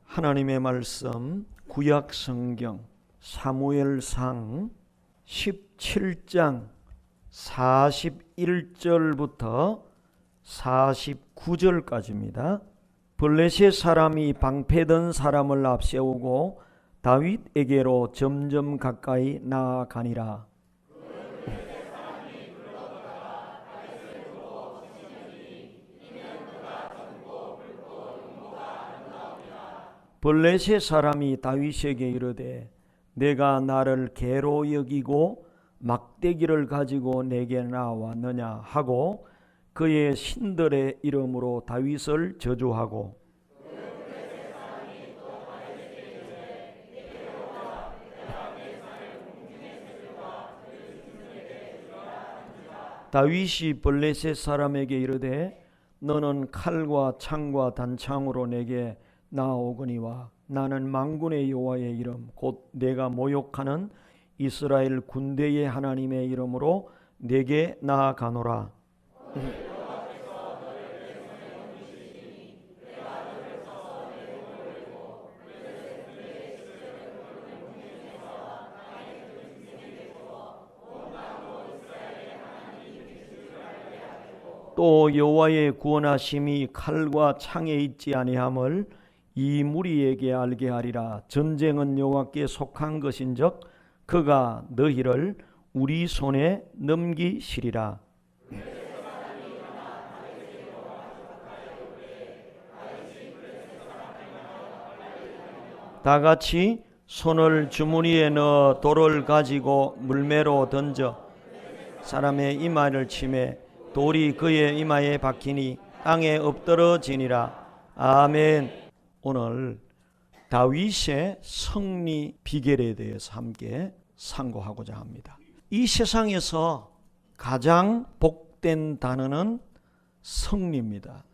하나님의 말씀 구약 성경 사무엘상 17장 41절부터 49절까지입니다. 블레셋 사람이 방패든 사람을 앞세우고 다윗에게로 점점 가까이 나아가니라. 블레셋 사람이 다윗에게 이르되 내가 나를 개로 여기고 막대기를 가지고 내게 나왔느냐 하고 그의 신들의 이름으로 다윗을 저주하고 다윗이 블레셋 사람에게 이르되 너는 칼과 창과 단창으로 내게 나오거니와 나는 만군의 여호와의 이름 곧 내가 모욕하는 이스라엘 군대의 하나님의 이름으로 내게 나아가노라. 또 여호와의 구원하심이 칼과 창에 있지 아니함을 이 무리에게 알게 하리라. 전쟁은 여호와께 속한 것인즉 그가 너희를 우리 손에 넘기시리라. 다 같이 손을 주머니에 넣어 돌을 가지고 물매로 던져 사람의 이마를 치매 돌이 그의 이마에 박히니 땅에 엎드러지니라. 아멘. 오늘 다윗의 승리 비결에 대해서 함께 상고하고자 합니다. 이 세상에서 가장 복된 단어는 승리입니다.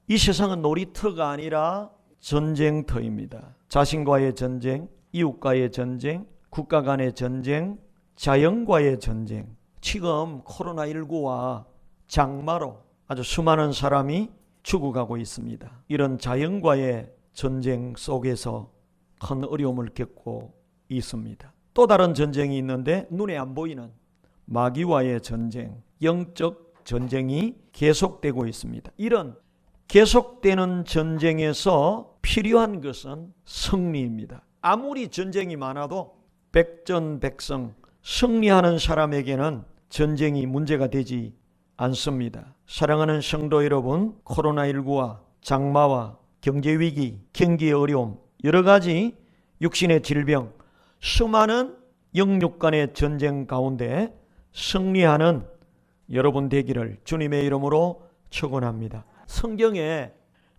이 세상은 놀이터가 아니라 전쟁터입니다. 자신과의 전쟁, 이웃과의 전쟁, 국가 간의 전쟁, 자연과의 전쟁. 지금 코로나19와 장마로 아주 수많은 사람이 죽어가고 있습니다. 이런 자연과의 전쟁 속에서 큰 어려움을 겪고 있습니다. 또 다른 전쟁이 있는데 눈에 안 보이는 마귀와의 전쟁, 영적 전쟁이 계속되고 있습니다. 이런 계속되는 전쟁에서 필요한 것은 승리입니다. 아무리 전쟁이 많아도 백전백승 승리하는 사람에게는 전쟁이 문제가 되지 않습니다. 사랑하는 성도 여러분, 코로나19와 장마와 경제위기, 경기의 어려움, 여러 가지 육신의 질병, 수많은 영육 간의 전쟁 가운데 승리하는 여러분 되기를 주님의 이름으로 축원합니다. 성경에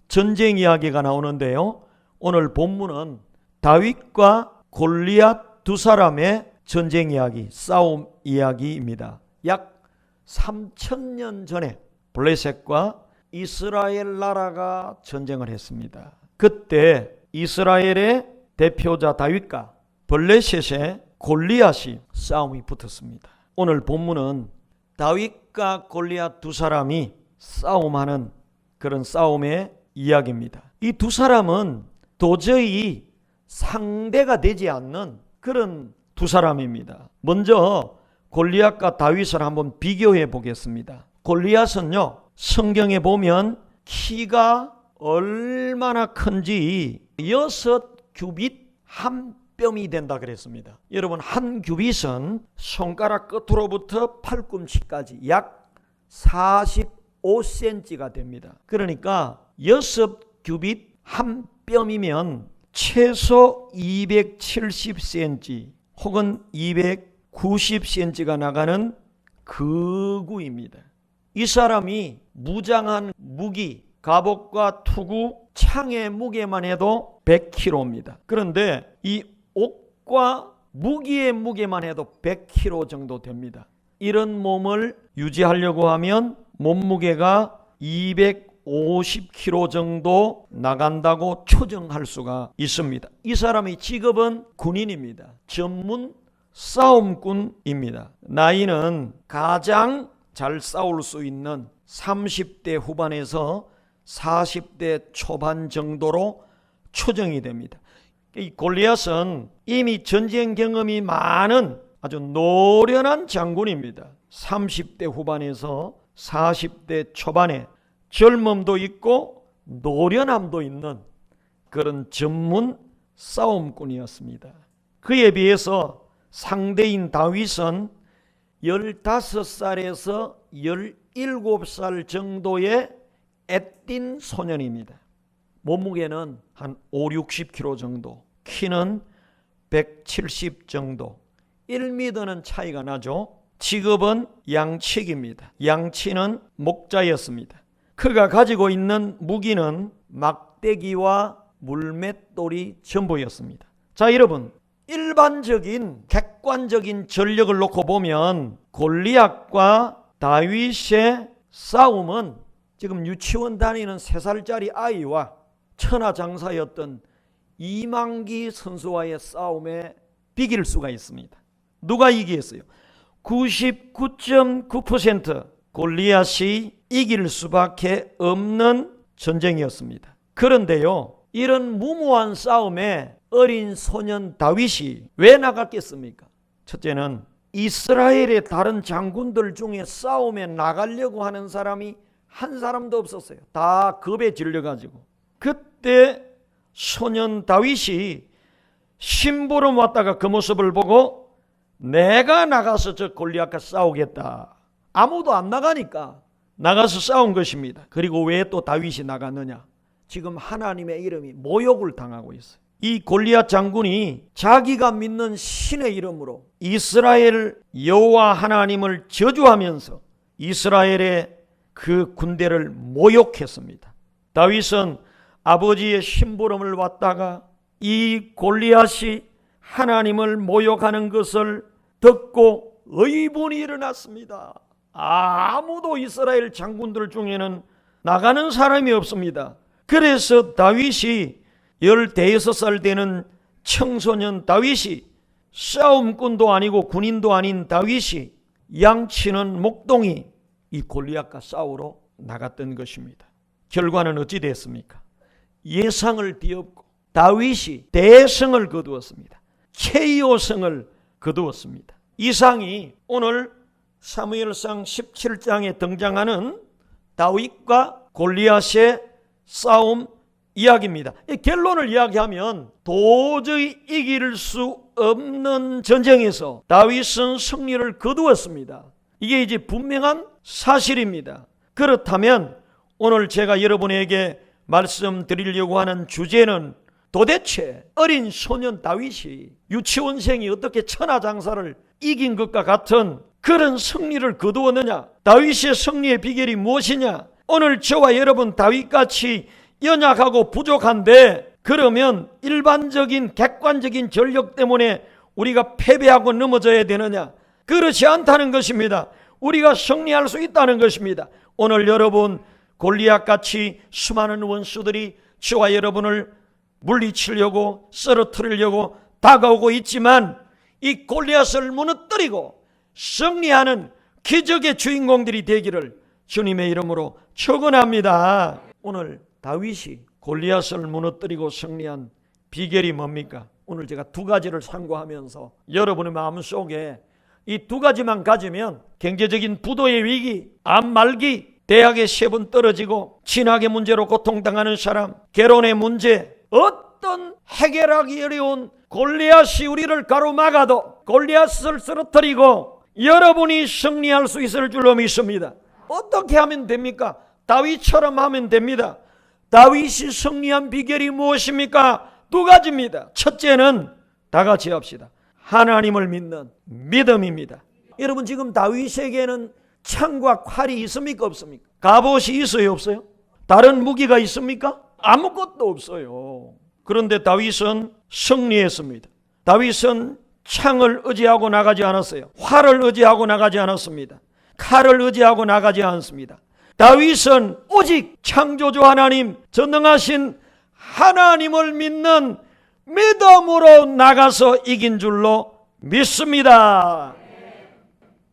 전쟁 이야기가 나오는데요. 오늘 본문은 다윗과 골리앗 두 사람의 전쟁 이야기, 싸움 이야기입니다. 약 3000년 전에 블레셋과 이스라엘 나라가 전쟁을 했습니다. 그때 이스라엘의 대표자 다윗과 블레셋의 골리앗이 싸움이 붙었습니다. 오늘 본문은 다윗과 골리앗 두 사람이 싸움하는 그런 싸움의 이야기입니다. 이 두 사람은 도저히 상대가 되지 않는 그런 두 사람입니다. 먼저 골리앗과 다윗을 한번 비교해 보겠습니다. 골리앗은요, 성경에 보면 키가 얼마나 큰지 6규빗 한 뼘이 된다 그랬습니다. 여러분, 한 규빗은 손가락 끝으로부터 팔꿈치까지 약 45cm가 됩니다. 그러니까 6규빗 한 뼘이면 최소 270cm 혹은 290cm가 나가는 거구입니다. 이 사람이 무장한 무기, 갑옷과 투구, 창의 무게만 해도 100kg입니다. 그런데 이 옷과 무기의 무게만 해도 100kg 정도 됩니다. 이런 몸을 유지하려고 하면 몸무게가 250kg 정도 나간다고 추정할 수가 있습니다. 이 사람의 직업은 군인입니다. 전문 싸움꾼입니다. 나이는 가장 잘 싸울 수 있는 30대 후반에서 40대 초반 정도로 추정이 됩니다. 이 골리앗은 이미 전쟁 경험이 많은 아주 노련한 장군입니다. 30대 후반에서 40대 초반에 젊음도 있고 노련함도 있는 그런 전문 싸움꾼이었습니다. 그에 비해서 상대인 다윗은 15살에서 17살 정도의 애띤 소년입니다. 몸무게는 한 50-60kg 정도, 키는 170 정도, 1m는 차이가 나죠. 직업은 양치기입니다. 양치는 목자였습니다. 그가 가지고 있는 무기는 막대기와 물맷돌이 전부였습니다. 자, 여러분, 일반적인 객관적인 전력을 놓고 보면 골리앗과 다윗의 싸움은 지금 유치원 다니는 3살짜리 아이와 천하장사였던 이만기 선수와의 싸움에 비길 수가 있습니다. 누가 이기겠어요? 99.9% 골리앗이 이길 수밖에 없는 전쟁이었습니다. 그런데요, 이런 무모한 싸움에 어린 소년 다윗이 왜 나갔겠습니까? 첫째는 이스라엘의 다른 장군들 중에 싸움에 나가려고 하는 사람이 한 사람도 없었어요. 다 겁에 질려가지고. 그때 소년 다윗이 심부름 왔다가 그 모습을 보고 내가 나가서 저 골리앗과 싸우겠다. 아무도 안 나가니까 나가서 싸운 것입니다. 그리고 왜 또 다윗이 나갔느냐? 지금 하나님의 이름이 모욕을 당하고 있어요. 이 골리앗 장군이 자기가 믿는 신의 이름으로 이스라엘 여호와 하나님을 저주하면서 이스라엘의 그 군대를 모욕했습니다. 다윗은 아버지의 심부름을 왔다가 이 골리앗이 하나님을 모욕하는 것을 듣고 의분이 일어났습니다. 아무도 이스라엘 장군들 중에는 나가는 사람이 없습니다. 그래서 다윗이 15살 되는 청소년 다윗이, 싸움꾼도 아니고 군인도 아닌 다윗이 양치는 목동이 이 골리앗과 싸우러 나갔던 것입니다. 결과는 어찌 됐습니까? 예상을 뒤엎고 다윗이 대승을 거두었습니다. KO승을 거두었습니다. 이상이 오늘 사무엘상 17장에 등장하는 다윗과 골리앗의 싸움 이야기입니다. 이 결론을 이야기하면 도저히 이길 수 없는 전쟁에서 다윗은 승리를 거두었습니다. 이게 이제 분명한 사실입니다. 그렇다면 오늘 제가 여러분에게 말씀드리려고 하는 주제는 도대체 어린 소년 다윗이 유치원생이 어떻게 천하장사를 이긴 것과 같은 그런 승리를 거두었느냐? 다윗의 승리의 비결이 무엇이냐? 오늘 저와 여러분 다윗같이 연약하고 부족한데 그러면 일반적인 객관적인 전력 때문에 우리가 패배하고 넘어져야 되느냐? 그렇지 않다는 것입니다. 우리가 승리할 수 있다는 것입니다. 오늘 여러분 골리앗같이 수많은 원수들이 저와 여러분을 물리치려고 쓰러뜨리려고 다가오고 있지만 이 골리앗을 무너뜨리고 승리하는 기적의 주인공들이 되기를 주님의 이름으로 축원합니다. 오늘 다윗이 골리앗을 무너뜨리고 승리한 비결이 뭡니까? 오늘 제가 2가지를 상고하면서 여러분의 마음속에 이 2가지만 가지면 경제적인 부도의 위기, 암 말기, 대학에 3번 떨어지고 진학의 문제로 고통당하는 사람, 결혼의 문제, 어떤 해결하기 어려운 골리앗이 우리를 가로막아도 골리앗을 쓰러뜨리고 여러분이 승리할 수 있을 줄로 믿습니다. 어떻게 하면 됩니까? 다윗처럼 하면 됩니다. 다윗이 승리한 비결이 무엇입니까? 2가지입니다. 첫째는 다 같이 합시다. 하나님을 믿는 믿음입니다. 여러분 지금 다윗에게는 창과 칼이 있습니까? 없습니까? 갑옷이 있어요? 없어요? 다른 무기가 있습니까? 아무것도 없어요. 그런데 다윗은 승리했습니다. 다윗은 창을 의지하고 나가지 않았어요. 활을 의지하고 나가지 않았습니다. 칼을 의지하고 나가지 않습니다. 다윗은 오직 창조주 하나님, 전능하신 하나님을 믿는 믿음으로 나가서 이긴 줄로 믿습니다.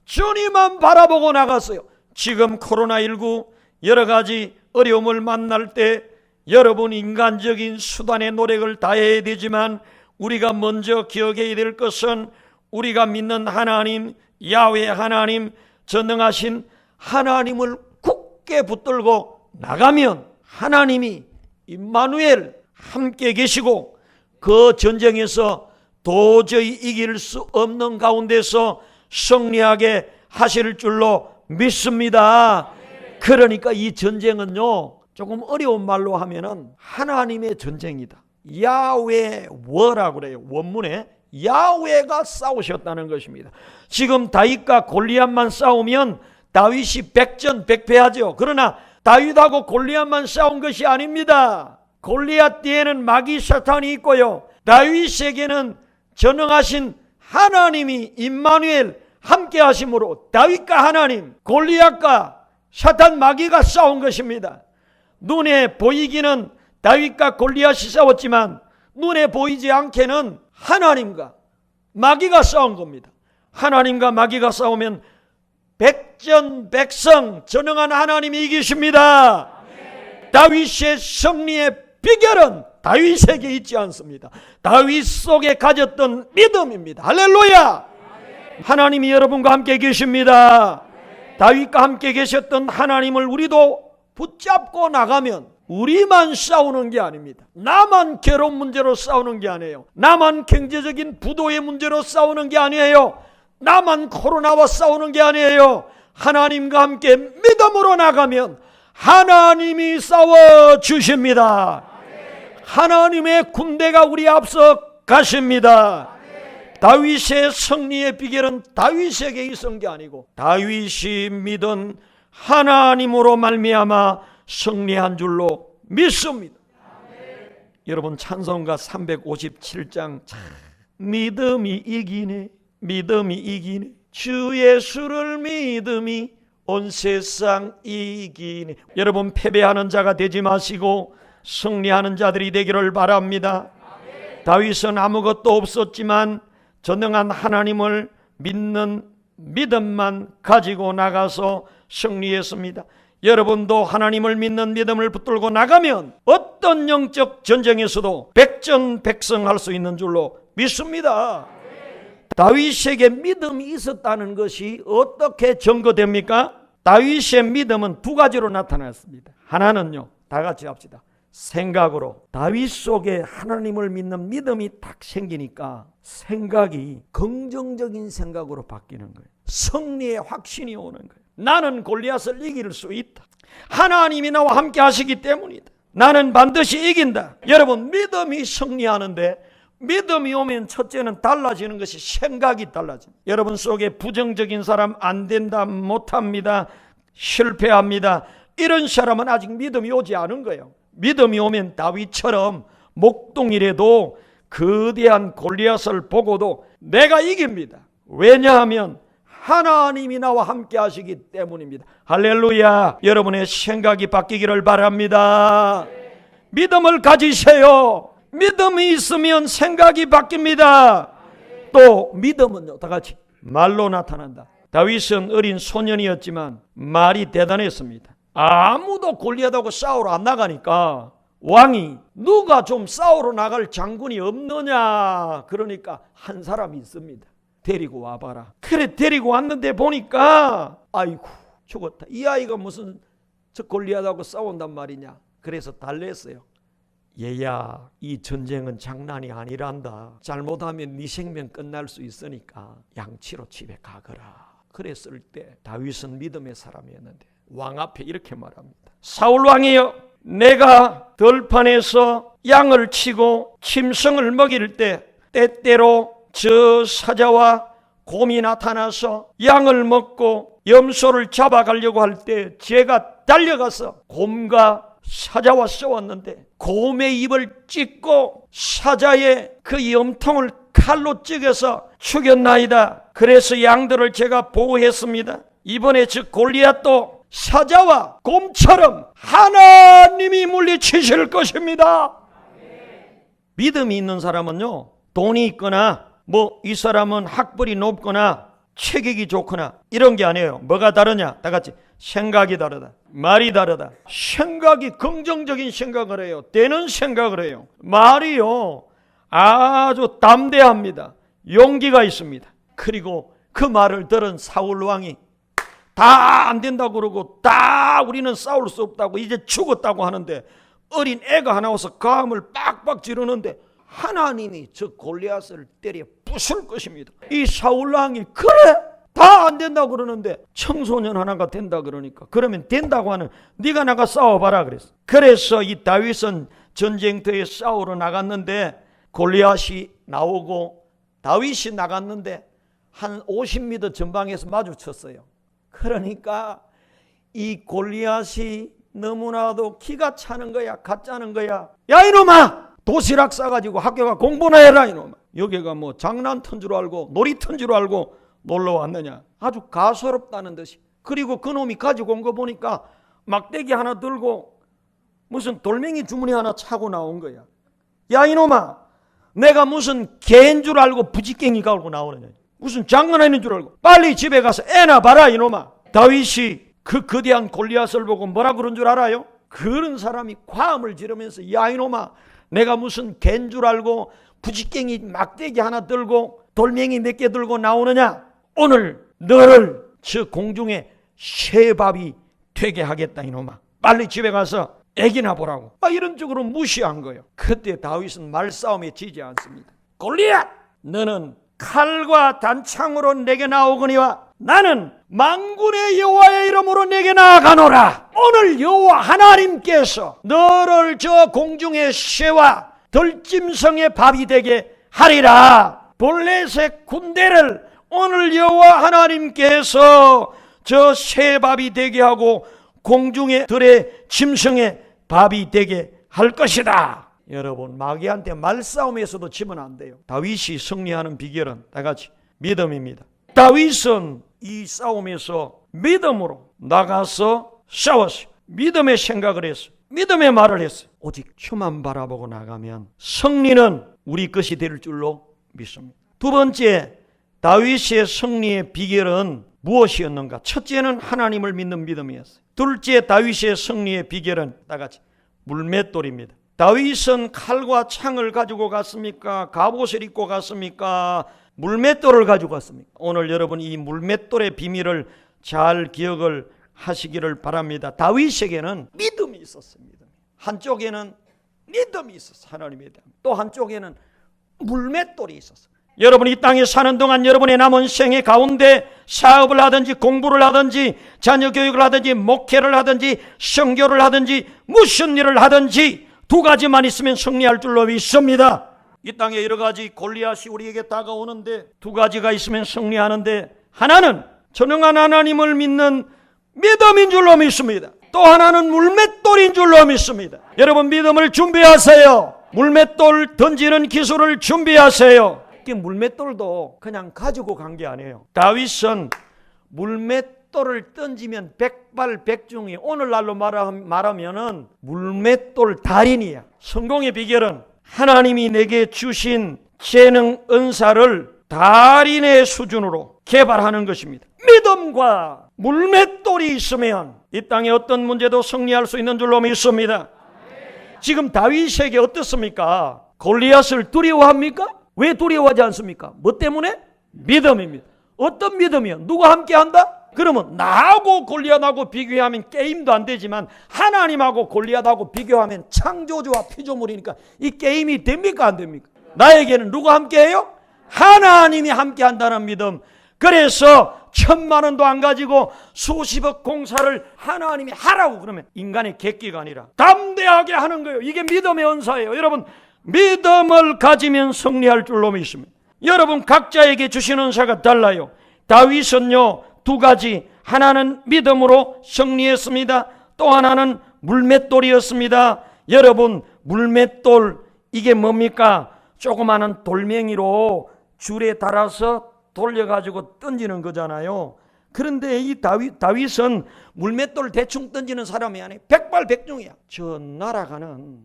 주님만 바라보고 나갔어요. 지금 코로나19 여러 가지 어려움을 만날 때 여러분 인간적인 수단의 노력을 다해야 되지만 우리가 먼저 기억해야 될 것은 우리가 믿는 하나님, 야훼 하나님, 전능하신 하나님을 굳게 붙들고 나가면 하나님이 임마누엘 함께 계시고 그 전쟁에서 도저히 이길 수 없는 가운데서 승리하게 하실 줄로 믿습니다. 그러니까 이 전쟁은요, 조금 어려운 말로 하면은 하나님의 전쟁이다. 야훼 워라고 그래요. 원문에 야훼가 싸우셨다는 것입니다. 지금 다윗과 골리앗만 싸우면 다윗이 백전백패하죠. 그러나 다윗하고 골리앗만 싸운 것이 아닙니다. 골리앗 뒤에는 마귀 사탄이 있고요, 다윗에게는 전능하신 하나님이 임마누엘 함께 하심으로 다윗과 하나님, 골리앗과 사탄 마귀가 싸운 것입니다. 눈에 보이기는 다윗과 골리앗이 싸웠지만 눈에 보이지 않게는 하나님과 마귀가 싸운 겁니다. 하나님과 마귀가 싸우면 백전백승 전능한 하나님이 이기십니다. 다윗의 승리의 비결은 다윗에게 있지 않습니다. 다윗 속에 가졌던 믿음입니다. 할렐루야. 하나님이 여러분과 함께 계십니다. 다윗과 함께 계셨던 하나님을 우리도 붙잡고 나가면 우리만 싸우는 게 아닙니다. 나만 결혼 문제로 싸우는 게 아니에요. 나만 경제적인 부도의 문제로 싸우는 게 아니에요. 나만 코로나와 싸우는 게 아니에요. 하나님과 함께 믿음으로 나가면 하나님이 싸워주십니다. 하나님의 군대가 우리 앞서 가십니다. 다윗의 승리의 비결은 다윗에게 있은 게 아니고 다윗이 믿은 하나님으로 말미암아 승리한 줄로 믿습니다. 여러분 찬송가 357장 믿음이 이기네, 믿음이 이기네, 주 예수를 믿음이 온 세상 이기네. 여러분 패배하는 자가 되지 마시고 승리하는 자들이 되기를 바랍니다. 다윗은 아무것도 없었지만 전능한 하나님을 믿는 믿음만 가지고 나가서 승리했습니다. 여러분도 하나님을 믿는 믿음을 붙들고 나가면 어떤 영적 전쟁에서도 백전백승할 수 있는 줄로 믿습니다. 다윗에게 믿음이 있었다는 것이 어떻게 증거됩니까? 다윗의 믿음은 두 가지로 나타났습니다. 하나는요, 다 같이 합시다. 생각으로. 다윗 속에 하나님을 믿는 믿음이 딱 생기니까 생각이 긍정적인 생각으로 바뀌는 거예요. 승리의 확신이 오는 거예요. 나는 골리앗을 이길 수 있다. 하나님이 나와 함께 하시기 때문이다. 나는 반드시 이긴다. 여러분 믿음이 승리하는데 믿음이 오면 첫째는 달라지는 것이 생각이 달라집니다. 여러분 속에 부정적인 사람 안 된다, 못합니다, 실패합니다, 이런 사람은 아직 믿음이 오지 않은 거예요. 믿음이 오면 다윗처럼 목동이라도 거대한 골리앗을 보고도 내가 이깁니다. 왜냐하면 하나님이 나와 함께 하시기 때문입니다. 할렐루야. 여러분의 생각이 바뀌기를 바랍니다. 믿음을 가지세요. 믿음이 있으면 생각이 바뀝니다. 또 믿음은요, 다 같이 말로 나타난다. 다윗은 어린 소년이었지만 말이 대단했습니다. 아무도 골리앗하고 싸우러 안 나가니까 왕이 누가 좀 싸우러 나갈 장군이 없느냐, 그러니까 한 사람이 있습니다. 데리고 와봐라. 그래 데리고 왔는데 보니까 아이고 죽었다. 이 아이가 무슨 저 골리앗하고 싸운단 말이냐. 그래서 달랬어요. 얘야, 이 전쟁은 장난이 아니란다. 잘못하면 네 생명 끝날 수 있으니까 양치로 집에 가거라. 그랬을 때 다윗은 믿음의 사람이었는데 왕 앞에 이렇게 말합니다. 사울 왕이여, 내가 들판에서 양을 치고 짐승을 먹일 때 때때로 저 사자와 곰이 나타나서 양을 먹고 염소를 잡아가려고 할 때 제가 달려가서 곰과 사자와 싸웠는데 곰의 입을 찢고 사자의 그 염통을 칼로 찌겨서 죽였나이다. 그래서 양들을 제가 보호했습니다. 이번에 저 골리앗도 사자와 곰처럼 하나님이 물리치실 것입니다. 믿음이 있는 사람은요, 돈이 있거나 뭐 이 사람은 학벌이 높거나 체격이 좋거나 이런 게 아니에요. 뭐가 다르냐? 다 같이 생각이 다르다. 말이 다르다. 생각이 긍정적인 생각을 해요. 되는 생각을 해요. 말이요 아주 담대합니다. 용기가 있습니다. 그리고 그 말을 들은 사울 왕이 다 안 된다고 그러고 다 우리는 싸울 수 없다고 이제 죽었다고 하는데 어린 애가 하나 와서 감을 빡빡 지르는데 하나님이 저 골리앗을 때려 부술 것입니다. 이 사울 왕이 그래 다 안 된다고 그러는데 청소년 하나가 된다 그러니까 그러면 된다고 하는 네가 나가 싸워봐라 그랬어. 그래서 이 다윗은 전쟁터에 싸우러 나갔는데 골리앗이 나오고 다윗이 나갔는데 한 50m 전방에서 마주쳤어요. 그러니까 이 골리앗이 너무나도 기가 차는 거야. 가짜는 거야. 야 이놈아 도시락 싸가지고 학교가 공부나 해라 이놈아. 여기가 뭐 장난터인 줄 알고 놀이터인 줄 알고 놀러 왔느냐. 아주 가소롭다는 듯이. 그리고 그놈이 가지고 온 거 보니까 막대기 하나 들고 무슨 돌멩이 주머니 하나 차고 나온 거야. 야 이놈아 내가 무슨 개인 줄 알고 부지깽이 갖고 나오느냐. 무슨 장난하는 줄 알고 빨리 집에 가서 애나 봐라 이놈아. 다윗이 그 거대한 골리앗을 보고 뭐라 그런 줄 알아요? 그런 사람이 과음을 지르면서 야 이놈아 내가 무슨 개인 줄 알고 부지깽이 막대기 하나 들고 돌멩이 몇 개 들고 나오느냐. 오늘 너를 저 공중에 쇠밥이 되게 하겠다 이놈아. 빨리 집에 가서 애기나 보라고. 이런 쪽으로 무시한 거예요. 그때 다윗은 말싸움에 지지 않습니다. 골리앗 너는 칼과 단창으로 내게 나오거니와 나는 만군의 여호와의 이름으로 내게 나아가노라. 오늘 여호와 하나님께서 너를 저 공중의 쇠와 들짐승의 밥이 되게 하리라. 블레셋 군대를 오늘 여호와 하나님께서 저 쇠밥이 되게 하고 공중의 들의 짐승의 밥이 되게 할 것이다. 여러분 마귀한테 말싸움에서도 지면 안 돼요. 다윗이 승리하는 비결은 다 같이 믿음입니다. 다윗은 이 싸움에서 믿음으로 나가서 싸웠어요. 믿음의 생각을 했어요. 믿음의 말을 했어요. 오직 주만 바라보고 나가면 승리는 우리 것이 될 줄로 믿습니다. 두 번째 다윗의 승리의 비결은 무엇이었는가? 첫째는 하나님을 믿는 믿음이었어요. 둘째 다윗의 승리의 비결은 다 같이 물맷돌입니다. 다윗은 칼과 창을 가지고 갔습니까? 갑옷을 입고 갔습니까? 물맷돌을 가지고 갔습니까? 오늘 여러분 이 물맷돌의 비밀을 잘 기억을 하시기를 바랍니다. 다윗에게는 믿음이 있었습니다. 한쪽에는 믿음이 있었어요. 하나님에 대한. 또 한쪽에는 물맷돌이 있었어요. 여러분 이 땅에 사는 동안 여러분의 남은 생애 가운데 사업을 하든지 공부를 하든지 자녀 교육을 하든지 목회를 하든지 선교를 하든지 무슨 일을 하든지 두 가지만 있으면 승리할 줄로 믿습니다. 이 땅에 여러 가지 골리앗이 우리에게 다가오는데 두 가지가 있으면 승리하는데 하나는 전능한 하나님을 믿는 믿음인 줄로 믿습니다. 또 하나는 물맷돌인 줄로 믿습니다. 여러분 믿음을 준비하세요. 물맷돌 던지는 기술을 준비하세요. 물맷돌도 그냥 가지고 간 게 아니에요. 다윗은 물맷돌을 던지면 백발백중이 오늘날로 말하면은 물맷돌 달인이야. 성공의 비결은 하나님이 내게 주신 재능 은사를 달인의 수준으로 개발하는 것입니다. 믿음과 물맷돌이 있으면 이 땅에 어떤 문제도 승리할 수 있는 줄로 믿습니다. 지금 다윗에게 어떻습니까? 골리앗을 두려워합니까? 왜 두려워하지 않습니까? 뭐 때문에? 믿음입니다. 어떤 믿음이요? 누가 함께 한다? 그러면 나하고 골리앗하고 비교하면 게임도 안 되지만 하나님하고 골리앗하고 비교하면 창조주와 피조물이니까 이 게임이 됩니까? 안 됩니까? 나에게는 누가 함께해요? 하나님이 함께한다는 믿음. 그래서 1,000,000원도 안 가지고 수십억 공사를 하나님이 하라고 그러면 인간의 객기가 아니라 담대하게 하는 거예요. 이게 믿음의 은사예요. 여러분 믿음을 가지면 승리할 줄로 믿습니다. 여러분 각자에게 주시는 은사가 달라요. 다윗은요 두 가지, 하나는 믿음으로 승리했습니다. 또 하나는 물맷돌이었습니다. 여러분 물맷돌 이게 뭡니까? 조그마한 돌멩이로 줄에 달아서 돌려가지고 던지는 거잖아요. 그런데 이 다윗은 물맷돌 대충 던지는 사람이 아니에요. 백발백중이야. 저 날아가는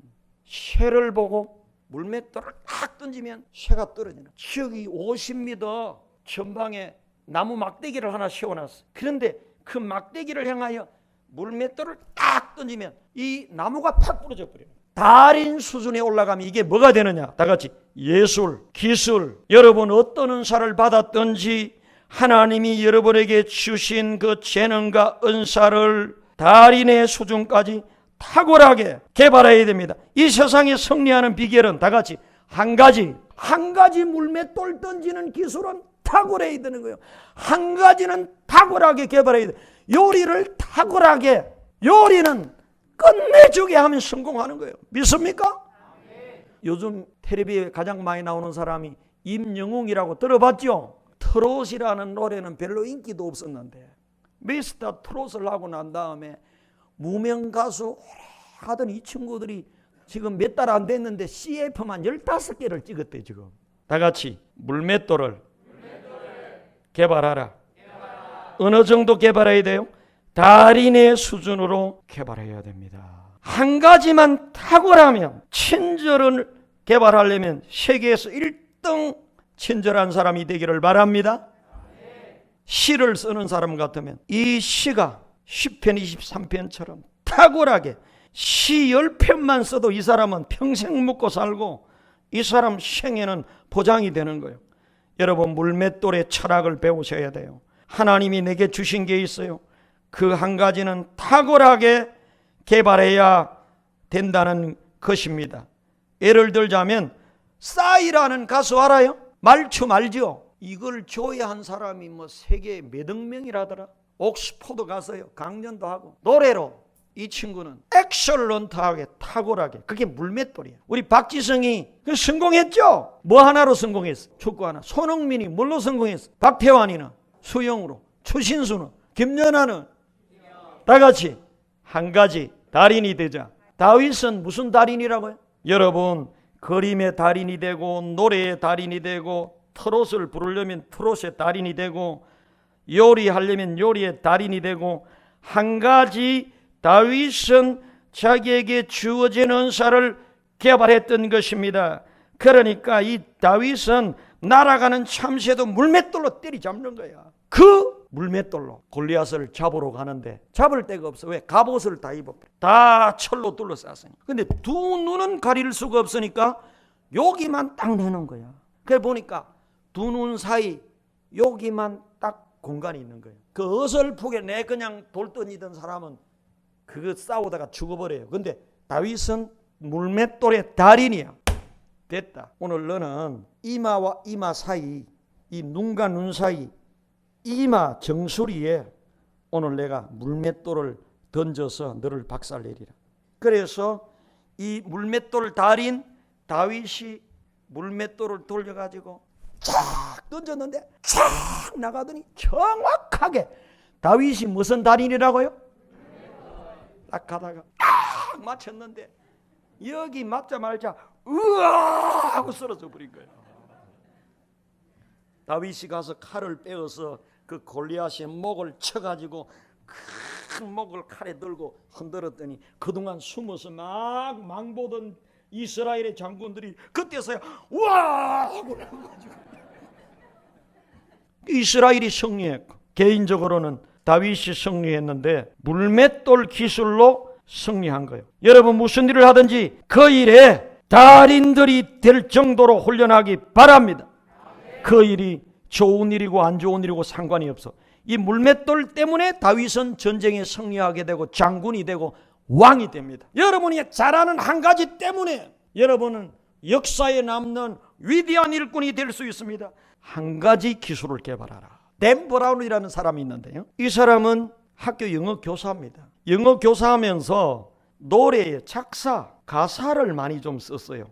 새를 보고 물맷돌을 딱 던지면 새가 떨어지는. 저기 50m 전방에 나무 막대기를 하나 세워놨어. 그런데 그 막대기를 향하여 물맷돌을 딱 던지면 이 나무가 팍 부러져 버려요. 달인 수준에 올라가면 이게 뭐가 되느냐? 다 같이 예술, 기술. 여러분 어떤 은사를 받았든지 하나님이 여러분에게 주신 그 재능과 은사를 달인의 수준까지 탁월하게 개발해야 됩니다. 이 세상에 승리하는 비결은 다 같이 한 가지 물맷돌 던지는 기술은 탁월해야 되는 거예요. 한 가지는 탁월하게 개발해야 돼. 요리를 탁월하게, 요리는 끝내주게 하면 성공하는 거예요. 믿습니까? 요즘 텔레비에 가장 많이 나오는 사람이 임영웅이라고 들어봤죠? 트롯이라는 노래는 별로 인기도 없었는데 미스터 트롯을 하고 난 다음에 무명 가수 하던 이 친구들이 지금 몇 달 안 됐는데 CF만 15개를 찍었대. 지금 다 같이 물맷돌을 개발하라. 어느 정도 개발해야 돼요? 달인의 수준으로 개발해야 됩니다. 한 가지만 탁월하면, 친절을 개발하려면 세계에서 1등 친절한 사람이 되기를 바랍니다. 시를 쓰는 사람 같으면 이 시가 10편 23편처럼 탁월하게 시 10편만 써도 이 사람은 평생 먹고 살고 이 사람 생애는 보장이 되는 거예요. 여러분 물맷돌의 철학을 배우셔야 돼요. 하나님이 내게 주신 게 있어요. 그 한 가지는 탁월하게 개발해야 된다는 것입니다. 예를 들자면 싸이라는 가수 알아요? 말춤 알죠? 이걸 조회한 사람이 뭐 세계 몇억 명이라더라. 옥스포드 가서요 강연도 하고 노래로 이 친구는 엑설런트하게 탁월하게, 그게 물맷돌이야. 우리 박지성이 성공했죠? 뭐 하나로 성공했어? 축구 하나. 손흥민이 뭘로 성공했어? 박태환이는 수영으로, 추신수는, 김연아는 다 같이 한 가지 달인이 되자. 다윗은 무슨 달인이라고요? 여러분 그림의 달인이 되고 노래의 달인이 되고 트롯을 부르려면 트롯의 달인이 되고 요리하려면 요리의 달인이 되고, 한 가지 다윗은 자기에게 주어진 은사를 개발했던 것입니다. 그러니까 이 다윗은 날아가는 참새도 물맷돌로 때리잡는 거야. 그 물맷돌로 골리앗을 잡으러 가는데 잡을 데가 없어. 왜? 갑옷을 다 입어, 다 철로 둘러쌌으니까. 근데 두 눈은 가릴 수가 없으니까 여기만 딱 내는 거야. 그래 보니까 두 눈 사이 여기만 딱 공간이 있는 거예요. 그 어설프게 내 그냥 돌덩이던 사람은 그거 싸우다가 죽어버려요. 근데 다윗은 물맷돌의 달인이야. 됐다. 오늘 너는 이마와 이마 사이, 이 눈과 눈 사이, 이마 정수리에 오늘 내가 물맷돌을 던져서 너를 박살내리라. 그래서 이 물맷돌 달인 다윗이 물맷돌을 돌려가지고 쫙 던졌는데 쫙 나가더니 정확하게, 다윗이 무슨 달인이라고요? 딱 가다가 딱 맞췄는데 여기 맞자마자 으아 하고 쓰러져 버린 거예요. 다윗이 가서 칼을 빼어서 그 골리앗의 목을 쳐가지고 큰 목을 칼에 들고 흔들었더니 그동안 숨어서 막 망보던 이스라엘의 장군들이 그때서야 우와 하고 나가지고 이스라엘이 승리했고, 개인적으로는 다윗이 승리했는데 물맷돌 기술로 승리한 거예요. 여러분 무슨 일을 하든지 그 일에 달인들이 될 정도로 훈련하기 바랍니다. 그 일이 좋은 일이고 안 좋은 일이고 상관이 없어. 이 물맷돌 때문에 다윗은 전쟁에 승리하게 되고 장군이 되고 왕이 됩니다. 여러분이 잘하는 한 가지 때문에 여러분은 역사에 남는 위대한 일꾼이 될 수 있습니다. 한 가지 기술을 개발하라. 댄 브라운이라는 사람이 있는데요, 이 사람은 학교 영어 교사입니다. 영어 교사하면서 노래의 작사, 가사를 많이 좀 썼어요.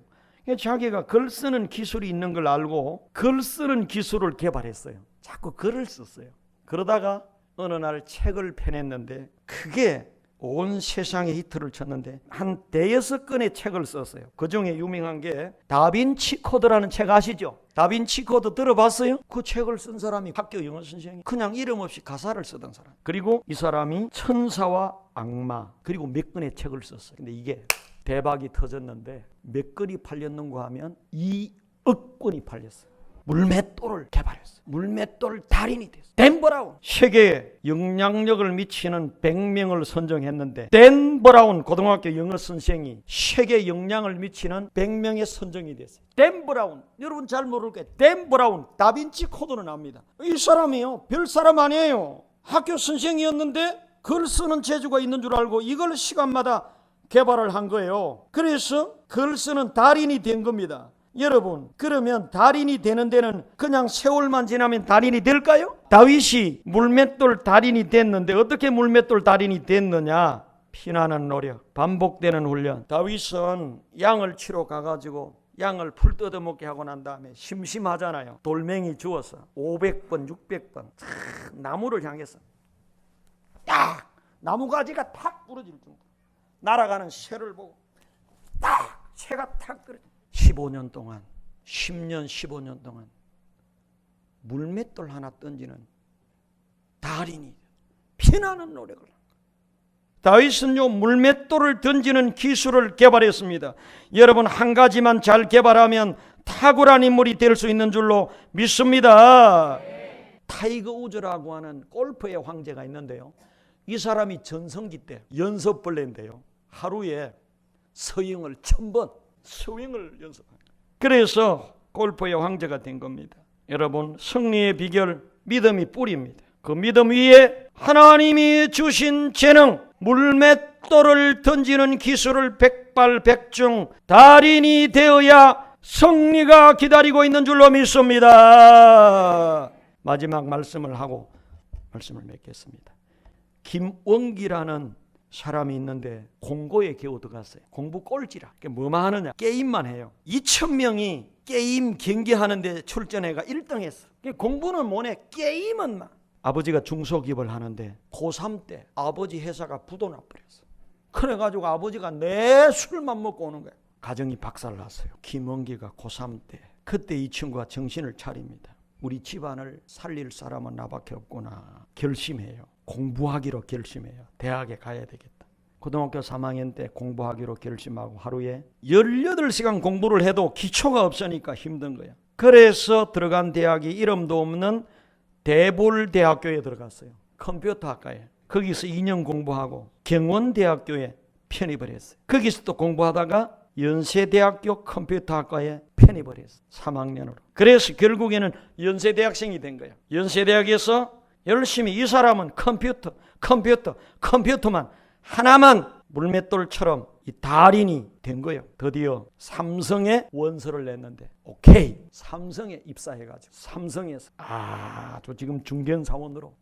자기가 글 쓰는 기술이 있는 걸 알고 글 쓰는 기술을 개발했어요. 자꾸 글을 썼어요. 그러다가 어느 날 책을 펴냈는데 그게 온 세상에 히트를 쳤는데 한 5건의 책을 썼어요. 그 중에 유명한 게 다빈치 코드라는 책 아시죠? 다빈치 코드 들어봤어요? 그 책을 쓴 사람이 학교 영어 선생님이 그냥 이름 없이 가사를 쓰던 사람. 그리고 이 사람이 천사와 악마 그리고 몇 권의 책을 썼어요. 근데 이게 대박이 터졌는데 몇 건이 팔렸는가 하면 2억 건이 팔렸어요. 물맷돌을 개발했어요. 물맷돌 달인이 됐어요. 댄 브라운, 세계에 영향력을 미치는 100명을 선정했는데 댄 브라운 고등학교 영어 선생이 세계 영향을 미치는 100명에 선정이 됐어요. 댄 브라운, 여러분 잘 모를 거예요. 댄 브라운, 다빈치 코드는 압니다. 이 사람이요, 별 사람 아니에요. 학교 선생이었는데 글 쓰는 재주가 있는 줄 알고 이걸 시간마다 개발을 한 거예요. 그래서 글 쓰는 달인이 된 겁니다. 여러분, 그러면 달인이 되는 데는 그냥 세월만 지나면 달인이 될까요? 다윗이 물맷돌 달인이 됐는데 어떻게 물맷돌 달인이 됐느냐? 피나는 노력, 반복되는 훈련. 다윗은 양을 치러 가가지고 양을 풀 뜯어먹게 하고 난 다음에 심심하잖아요. 돌멩이 주워서 500번, 600번 나무를 향해서 딱 나무가지가 탁 부러질 정도. 날아가는 새를 보고 딱 새가 탁 떨어져. 15년 동안, 10년, 15년 동안 물맷돌 하나 던지는 달인이 피나는 노력을 한 거예요. 다윗은요, 물맷돌을 던지는 기술을 개발했습니다. 여러분, 한 가지만 잘 개발하면 탁월한 인물이 될 수 있는 줄로 믿습니다. 타이거 우즈라고 하는 골프의 황제가 있는데요, 이 사람이 전성기 때 연습벌레인데요, 하루에 서영을 1000번 스윙을 연습합니다. 그래서 골프의 황제가 된 겁니다. 여러분, 승리의 비결, 믿음이 뿌리입니다. 그 믿음 위에 하나님이 주신 재능, 물맷돌을 던지는 기술을 백발백중 달인이 되어야 승리가 기다리고 있는 줄로 믿습니다. 마지막 말씀을 하고 말씀을 맺겠습니다. 김원기라는 사람이 있는데 공고에 겨우 들어갔어요. 공부 꼴찌라. 뭐만 하느냐? 게임만 해요. 2000명이 게임 경기하는데 출전해가 1등 했어. 공부는 뭐네? 게임은 막. 아버지가 중소기업을 하는데 고3 때 아버지 회사가 부도나 버렸어. 그래가지고 아버지가 내 술만 먹고 오는 거예요. 가정이 박살났어요. 김원기가 고3 때. 그때 이 친구가 정신을 차립니다. 우리 집안을 살릴 사람은 나밖에 없구나. 결심해요. 공부하기로 결심해요. 대학에 가야 되겠다. 고등학교 3학년 때 공부하기로 결심하고 하루에 18시간 공부를 해도 기초가 없으니까 힘든 거야. 그래서 들어간 대학이 이름도 없는 대볼대학교에 들어갔어요. 컴퓨터학과에. 거기서 2년 공부하고 경원대학교에 편입을 했어요. 거기서 또 공부하다가 연세대학교 컴퓨터학과에 편입을 했어요. 3학년으로. 그래서 결국에는 연세대학생이 된 거예요. 연세대학에서 열심히, 이 사람은 컴퓨터만 하나만 물맷돌처럼 이 달인이 된 거예요. 드디어 삼성에 원서를 냈는데 오케이, 삼성에 입사해가지고 삼성에서 아주 지금 중견사원으로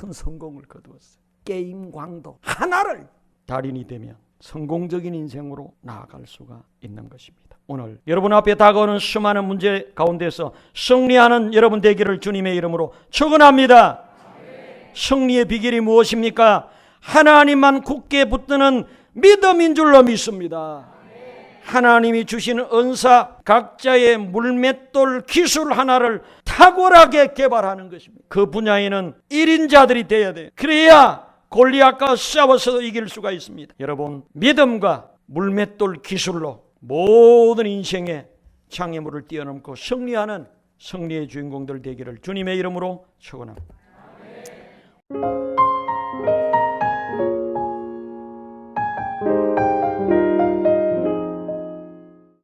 큰 성공을 거두었어요. 게임 광도 하나를 달인이 되면 성공적인 인생으로 나아갈 수가 있는 것입니다. 오늘 여러분 앞에 다가오는 수많은 문제 가운데서 승리하는 여러분 되기를 주님의 이름으로 축원합니다. 승리의 비결이 무엇입니까? 하나님만 굳게 붙드는 믿음인 줄로 믿습니다. 하나님이 주시는 은사, 각자의 물맷돌 기술 하나를 탁월하게 개발하는 것입니다. 그 분야에는 1인자들이 되어야 돼요. 그래야 골리앗과 싸워서 이길 수가 있습니다. 여러분, 믿음과 물맷돌 기술로 모든 인생의 장애물을 뛰어넘고 승리하는 승리의 주인공들 되기를 주님의 이름으로 축원합니다.